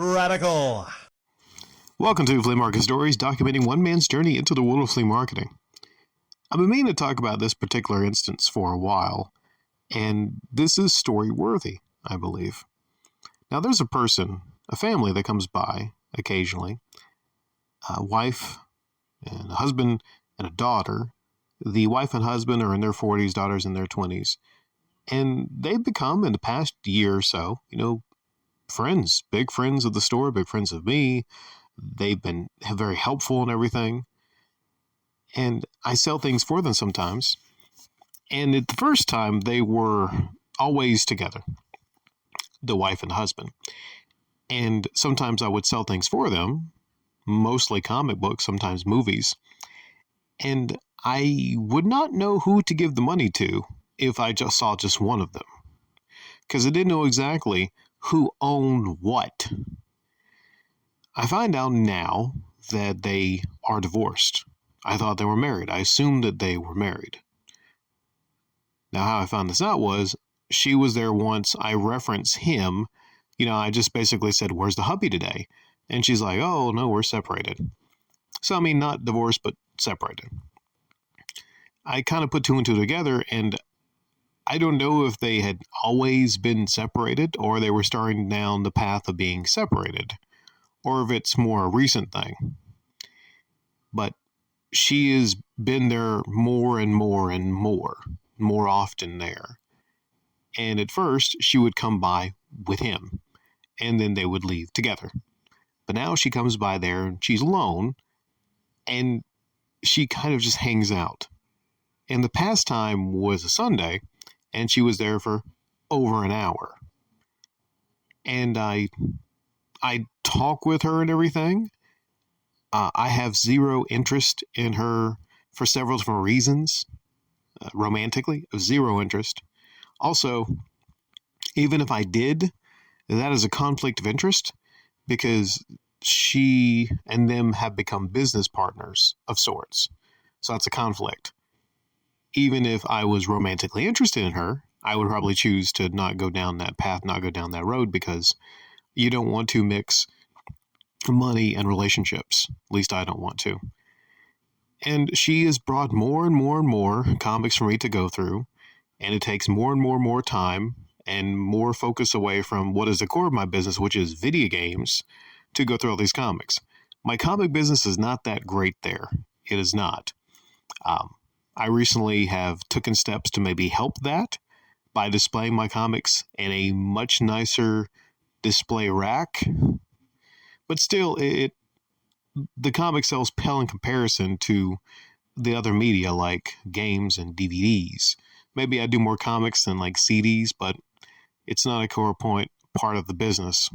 Radical. Welcome to Flea Market Stories, documenting one man's journey into the world of flea marketing. I've been meaning to talk about this particular instance for a while, and this is story worthy, I believe. Now, there's a family that comes by occasionally, a wife and a husband and a daughter. The wife and husband are in their 40s, daughter's in their 20s, and they've become, in the past year or so, friends, big friends of the store, big friends of me. They've been very helpful and everything. And I sell things for them sometimes. And at the first time, they were always together, the wife and the husband. And sometimes I would sell things for them, mostly comic books, sometimes movies. And I would not know who to give the money to if I just saw just one of them, because I didn't know exactly who owned what. I find out now that they are divorced. I thought they were married. I assumed that they were married. Now, how I found this out was she was there once. I referenced him. I just basically said, "Where's the hubby today?" And she's like, "Oh, no, we're separated." So, not divorced, but separated. I kind of put two and two together, and I don't know if they had always been separated or they were starting down the path of being separated, or if it's more a recent thing. But she has been there more and more and more often there. And at first, she would come by with him, and then they would leave together. But now she comes by there, and she's alone, and she kind of just hangs out. And the past time was a Sunday, and she was there for over an hour. And I talk with her and everything. I have zero interest in her for several different reasons. Romantically, zero interest. Also, even if I did, that is a conflict of interest because she and them have become business partners of sorts. So that's a conflict. Even if I was romantically interested in her, I would probably choose to not go down that path, not go down that road, because you don't want to mix money and relationships. At least I don't want to. And she has brought more and more and more comics for me to go through, and it takes more and more time and more focus away from what is the core of my business, which is video games, to go through all these comics. My comic business is not that great there. It is not. I recently have taken steps to maybe help that by displaying my comics in a much nicer display rack. But still, the comic sales pale in comparison to the other media like games and DVDs. Maybe I do more comics than like CDs, but it's not a core part of the business.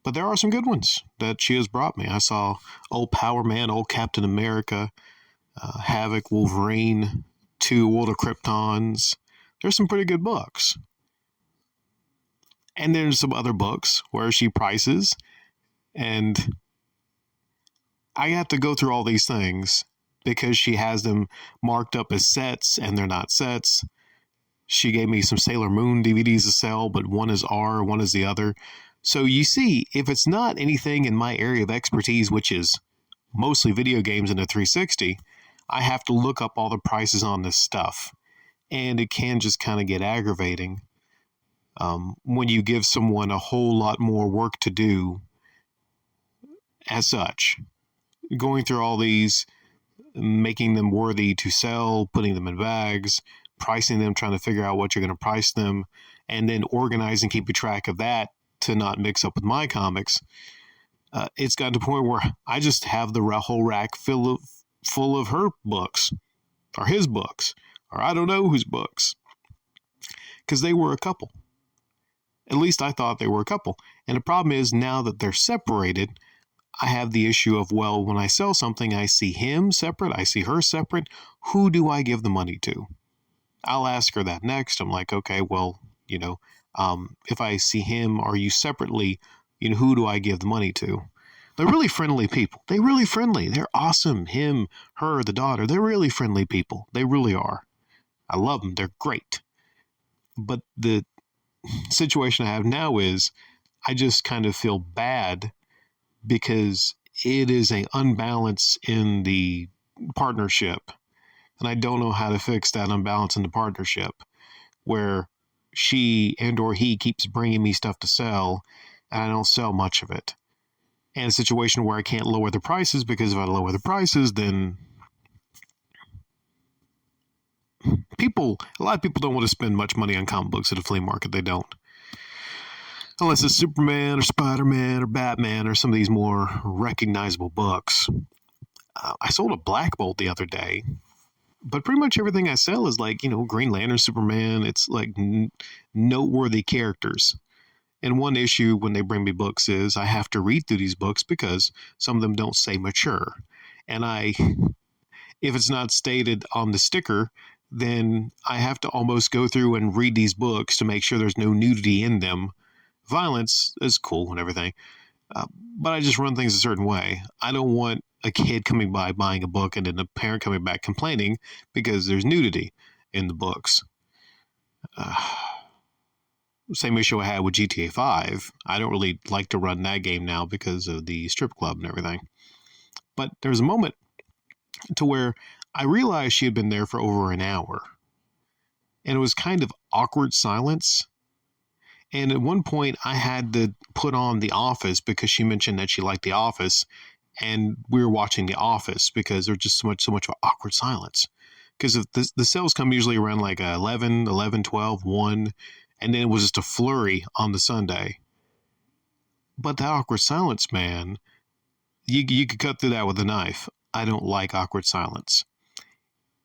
But there are some good ones that she has brought me. I saw Old Power Man, Old Captain America, Havoc, Wolverine, 2 World of Kryptons. There's some pretty good books. And there's some other books where she prices, and I have to go through all these things because she has them marked up as sets, and they're not sets. She gave me some Sailor Moon DVDs to sell, but one is R, one is the other. So you see, if it's not anything in my area of expertise, which is mostly video games in a 360, I have to look up all the prices on this stuff. And it can just kind of get aggravating when you give someone a whole lot more work to do as such. Going through all these, making them worthy to sell, putting them in bags, pricing them, trying to figure out what you're going to price them, and then organizing, keeping track of that to not mix up with my comics. It's gotten to a point where I just have the whole rack full of her books, or his books, or I don't know whose books, because they were a couple. At least I thought they were a couple. And the problem is now that they're separated, I have the issue of, well, when I sell something, I see him separate, I see her separate. Who do I give the money to? I'll ask her that next. I'm like, okay, well, if I see him or you separately, who do I give the money to? They're really friendly people. They're really friendly. They're awesome. Him, her, the daughter. They're really friendly people. They really are. I love them. They're great. But the situation I have now is I just kind of feel bad because it is an unbalance in the partnership. And I don't know how to fix that unbalance in the partnership where she and or he keeps bringing me stuff to sell and I don't sell much of it. And a situation where I can't lower the prices because if I lower the prices, then a lot of people don't want to spend much money on comic books at a flea market. They don't. Unless it's Superman or Spider-Man or Batman or some of these more recognizable books. I sold a Black Bolt the other day, but pretty much everything I sell is like, Green Lantern, Superman. It's like noteworthy characters. And one issue when they bring me books is I have to read through these books because some of them don't say mature. And if it's not stated on the sticker, then I have to almost go through and read these books to make sure there's no nudity in them. Violence is cool and everything, but I just run things a certain way. I don't want a kid coming by buying a book and then a parent coming back complaining because there's nudity in the books. Same issue I had with GTA 5. I don't really like to run that game now because of the strip club and everything. But there was a moment to where I realized she had been there for over an hour. And it was kind of awkward silence. And at one point, I had to put on The Office because she mentioned that she liked The Office. And we were watching The Office because there's just so much of awkward silence. Because the sales come usually around like 11, 12, 1. And then it was just a flurry on the Sunday. But that awkward silence, man, you could cut through that with a knife. I don't like awkward silence.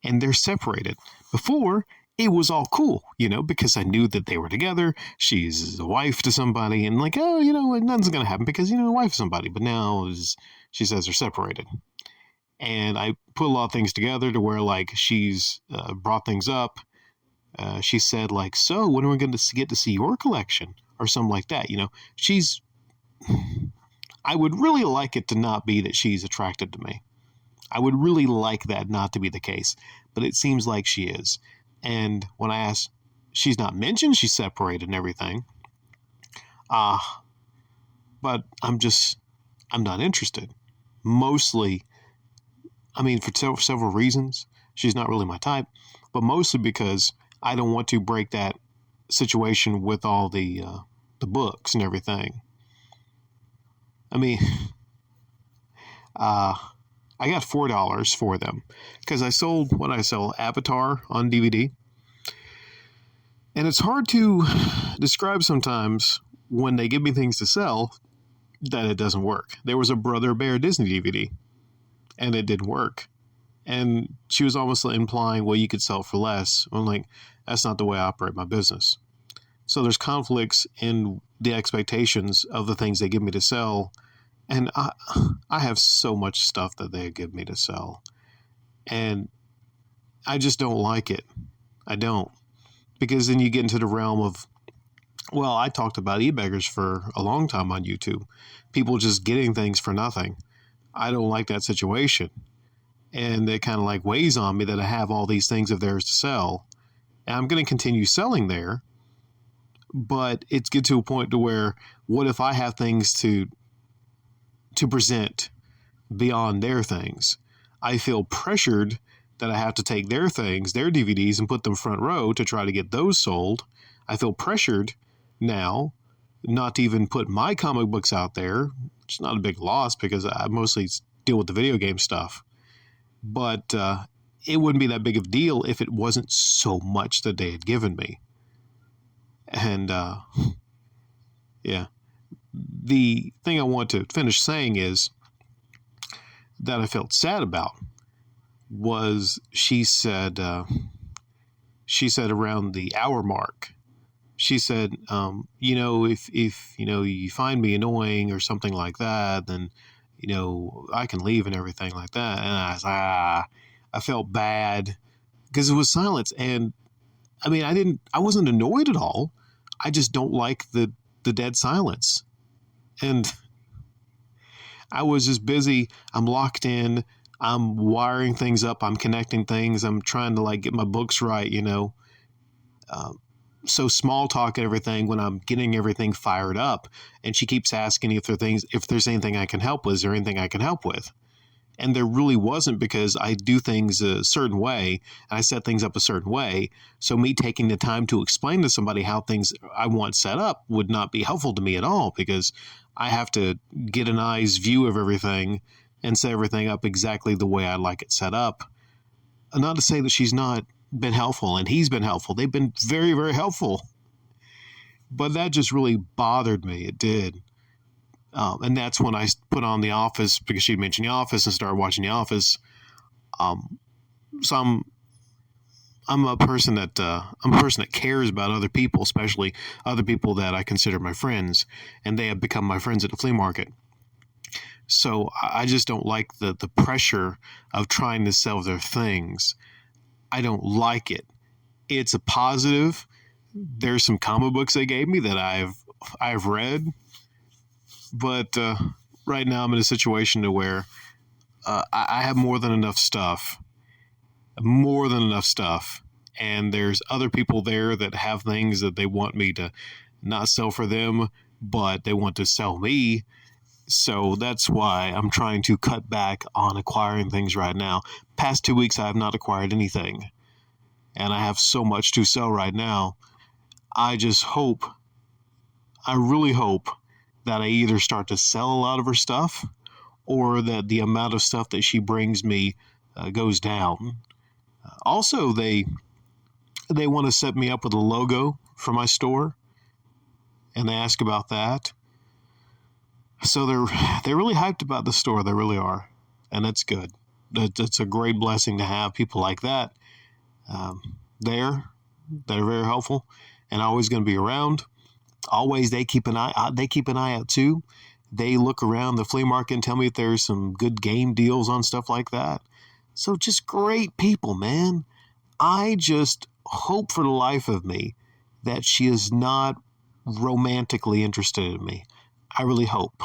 And they're separated. Before, it was all cool, because I knew that they were together. She's a wife to somebody, and like, nothing's going to happen because, a wife to somebody. But now she says they're separated. And I put a lot of things together to where, like, she's brought things up. She said, like, so when are we going to get to see your collection? Or something like that, I would really like it to not be that she's attracted to me. I would really like that not to be the case. But it seems like she is. And when I asked, she's not mentioned she's separated and everything. But I'm not interested. Mostly, for several reasons. She's not really my type. But mostly because I don't want to break that situation with all the books and everything. I got $4 for them because I sell Avatar on DVD. And it's hard to describe sometimes when they give me things to sell that it doesn't work. There was a Brother Bear Disney DVD and it didn't work. And she was almost implying, well, you could sell for less. I'm like, that's not the way I operate my business. So there's conflicts in the expectations of the things they give me to sell. And I have so much stuff that they give me to sell. And I just don't like it. I don't. Because then you get into the realm of, well, I talked about e-beggars for a long time on YouTube. People just getting things for nothing. I don't like that situation. And it kind of like weighs on me that I have all these things of theirs to sell. And I'm going to continue selling there. But it's get to a point to where, what if I have things to present beyond their things? I feel pressured that I have to take their things, their DVDs, and put them front row to try to get those sold. I feel pressured now not to even put my comic books out there. It's not a big loss because I mostly deal with the video game stuff. But it wouldn't be that big of a deal if it wasn't so much that they had given me. And, yeah. The thing I want to finish saying is that I felt sad about was she said around the hour mark, she said, if you find me annoying or something like that, then, I can leave and everything like that. And I felt bad because it was silence. And I wasn't annoyed at all. I just don't like the dead silence. And I was just busy. I'm locked in. I'm wiring things up. I'm connecting things. I'm trying to get my books right, so small talk and everything when I'm getting everything fired up. And she keeps asking if there's anything I can help with. Is there anything I can help with? And there really wasn't, because I do things a certain way and I set things up a certain way. So me taking the time to explain to somebody how things I want set up would not be helpful to me at all, because I have to get an eye's view of everything and set everything up exactly the way I like it set up. Not to say that she's not been helpful and he's been helpful. They've been very, very helpful. But that just really bothered me. It did. And that's when I put on The Office, because she'd mentioned The Office, and started watching The Office. So I'm a person that cares about other people, especially other people that I consider my friends, and they have become my friends at the flea market. So I just don't like the pressure of trying to sell their things. I don't like it. It's a positive. There's some comic books they gave me that I've read, but right now I'm in a situation to where I have more than enough stuff, and there's other people there that have things that they want me to not sell for them, but they want to sell me. So that's why I'm trying to cut back on acquiring things right now. Past 2 weeks, I have not acquired anything, and I have so much to sell right now. I really hope that I either start to sell a lot of her stuff, or that the amount of stuff that she brings me goes down. Also, they want to set me up with a logo for my store, and they ask about that. So they're really hyped about the store. They really are, and that's good. It's a great blessing to have people like that there that are very helpful and always going to be around. Always, they keep an eye out too. They look around the flea market and tell me if there's some good game deals on stuff like that. So just great people, man. I just hope for the life of me that she is not romantically interested in me. I really hope,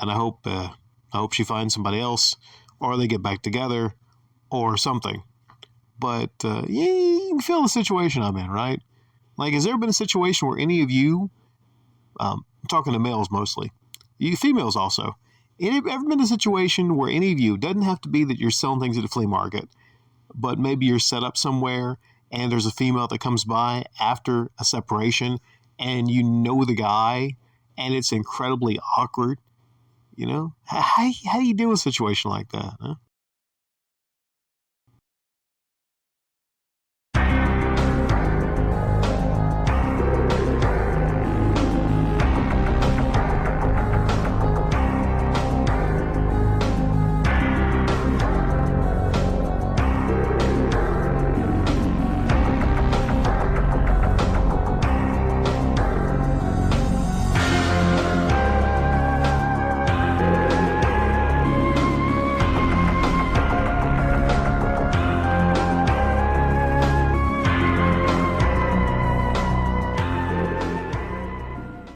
and I hope she finds somebody else, or they get back together, or something. But yeah, you can feel the situation I'm in, right? Like, has there been a situation where any of you, I'm talking to males mostly, you females also, ever been a situation where any of you, doesn't have to be that you're selling things at a flea market, but maybe you're set up somewhere and there's a female that comes by after a separation, and you know the guy, and it's incredibly awkward, you know? How do you deal with a situation like that? Huh?